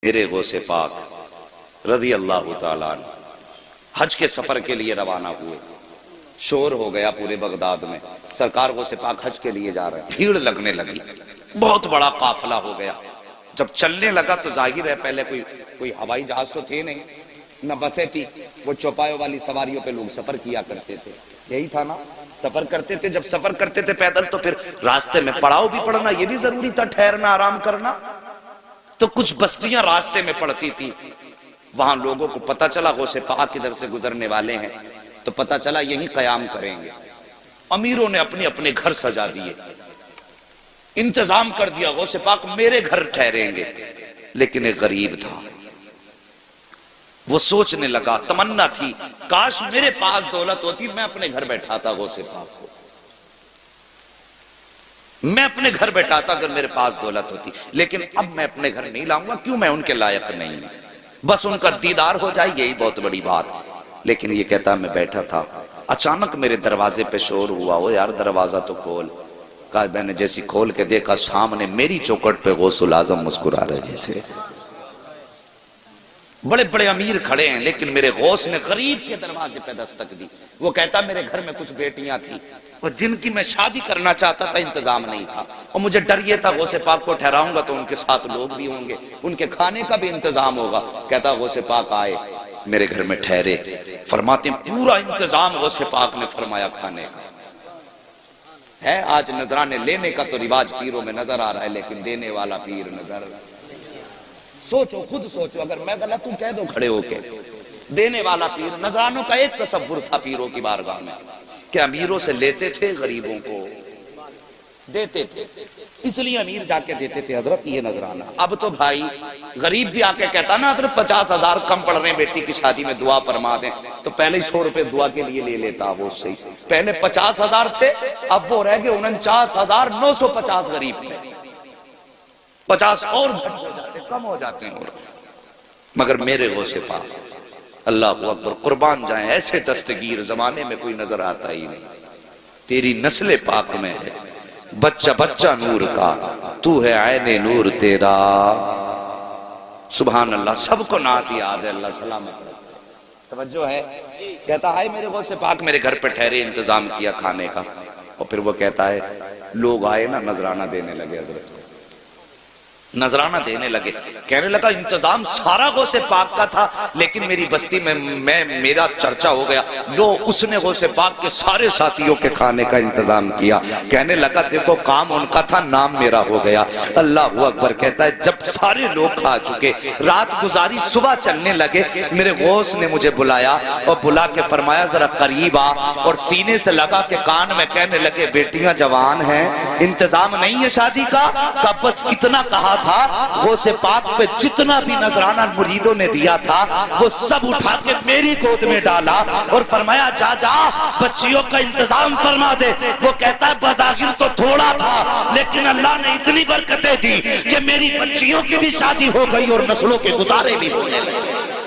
میرے غوث پاک رضی اللہ تعالیٰ عنہ حج کے سفر کے لیے روانہ ہوئے۔ شور ہو گیا پورے بغداد میں، سرکار غوث پاک حج کے لیے جا رہے ہیں، بھیڑ لگنے لگی، بہت بڑا قافلہ ہو گیا۔ جب چلنے لگا تو ظاہر ہے پہلے کوئی ہوائی جہاز تو تھے نہیں، نہ بسیں تھی، وہ چوپایوں والی سواریوں پہ لوگ سفر کیا کرتے تھے، یہی تھا نا، سفر کرتے تھے۔ جب سفر کرتے تھے پیدل تو پھر راستے میں پڑاؤ بھی پڑنا، یہ بھی ضروری تھا، ٹھہرنا، آرام کرنا۔ تو کچھ بستیاں راستے میں پڑتی تھی، وہاں لوگوں کو پتہ چلا غوث پاک ادھر سے گزرنے والے ہیں، تو پتہ چلا یہی قیام کریں گے۔ امیروں نے اپنے اپنے گھر سجا دیے، انتظام کر دیا، غوث پاک میرے گھر ٹھہریں گے۔ لیکن ایک غریب تھا، وہ سوچنے لگا، تمنا تھی کاش میرے پاس دولت ہوتی، میں اپنے گھر بیٹھاتا غوث پاک کو، میں اپنے گھر بیٹھاتا اگر میرے پاس دولت ہوتی، لیکن اب میں اپنے گھر نہیں لاؤں گا، کیوں، میں ان کے لائق نہیں ہوں، بس ان کا دیدار ہو جائے یہی بہت بڑی بات۔ لیکن یہ کہتا میں بیٹھا تھا، اچانک میرے دروازے پہ شور ہوا، او یار دروازہ تو کھول۔ کہا میں نے جیسی کھول کے دیکھا، سامنے میری چوکھٹ پہ غوث الاعظم مسکرا رہے تھے۔ بڑے بڑے امیر کھڑے ہیں، لیکن میرے غوث نے غریب کے دروازے پہ دستک دی۔ وہ کہتا میرے گھر میں کچھ بیٹیاں تھیں اور جن کی میں شادی کرنا چاہتا تھا، انتظام نہیں تھا، اور مجھے ڈر یہ تھا غوث پاک کو ٹھہراؤں گا تو ان کے ساتھ لوگ بھی ہوں گے، ان کے کھانے کا بھی انتظام ہوگا۔ کہتا غوث پاک آئے، میرے گھر میں ٹھہرے، فرماتے ہیں پورا انتظام غوث پاک نے فرمایا کھانے کا ہے۔ آج نذرانے لینے کا تو رواج پیروں میں نظر آ رہا ہے، لیکن دینے والا پیر نظر، سوچو، خود سوچو، اگر میں غلط ہوں کہہ دو کھڑے ہو کے، دینے والا پیر۔ نذرانوں کا ایک تصور تھا پیروں کی بارگاہ میں کہ امیروں سے لیتے تھے، غریبوں کو دیتے تھے، اس لیے امیر جا کے دیتے تھے حضرت یہ نذرانہ۔ اب تو بھائی غریب بھی آ کے کہتا نا حضرت 50,000 کم پڑ رہے ہیں بیٹی کی شادی میں، دعا فرما دیں، تو پہلے 100 روپے دعا کے لیے لے لیتا وہ اس سے۔ پہلے 50,000 تھے، اب وہ رہ گئے 49,950 غریب تھے، 50 اور کم ہو جاتے ہیں۔ مگر میرے غوث پاک، اللہ اکبر، قربان جائیں، ایسے دستگیر زمانے میں کوئی نظر آتا ہی نہیں۔ تیری نسل پاک میں ہے بچہ بچہ نور کا، تو ہے عین نور تیرا۔ سبحان اللہ، سب کو نعت یاد ہے، اللہ سلامت رکھے۔ توجہ ہے، کہتا ہے میرے غوث پاک میرے گھر پہ ٹھہرے، انتظام کیا کھانے کا، اور پھر وہ کہتا ہے لوگ آئے نا نذرانہ دینے لگے، حضرت نذرانہ دینے لگے، کہنے لگا انتظام سارا غوث پاک کا تھا، لیکن میری بستی میں میرا چرچا ہو گیا، لو اس نے غوث پاک کے سارے ساتھیوں کے کھانے کا انتظام کیا۔ کہنے لگا دیکھو کام ان کا تھا، نام میرا ہو گیا۔ اللہ اکبر، کہتا ہے جب سارے لوگ کھا چکے، رات گزاری، صبح چلنے لگے، میرے غوث نے مجھے بلایا اور بلا کے فرمایا ذرا قریب آ، اور سینے سے لگا کے کان میں کہنے لگے بیٹیاں جوان ہیں، انتظام نہیں ہے شادی کا؟ بس اتنا کہا تھا، غوث پاک پہ جتنا بھی نذرانہ مریدوں نے دیا تھا وہ سب اٹھا کے میری گود میں ڈالا اور فرمایا جا جا بچیوں کا انتظام فرما دے۔ وہ کہتا ہے بظاہر تو تھوڑا تھا، لیکن اللہ نے اتنی برکتیں دی کہ میری بچیوں کی بھی شادی ہو گئی اور نسلوں کے گزارے بھی ہونے لگے۔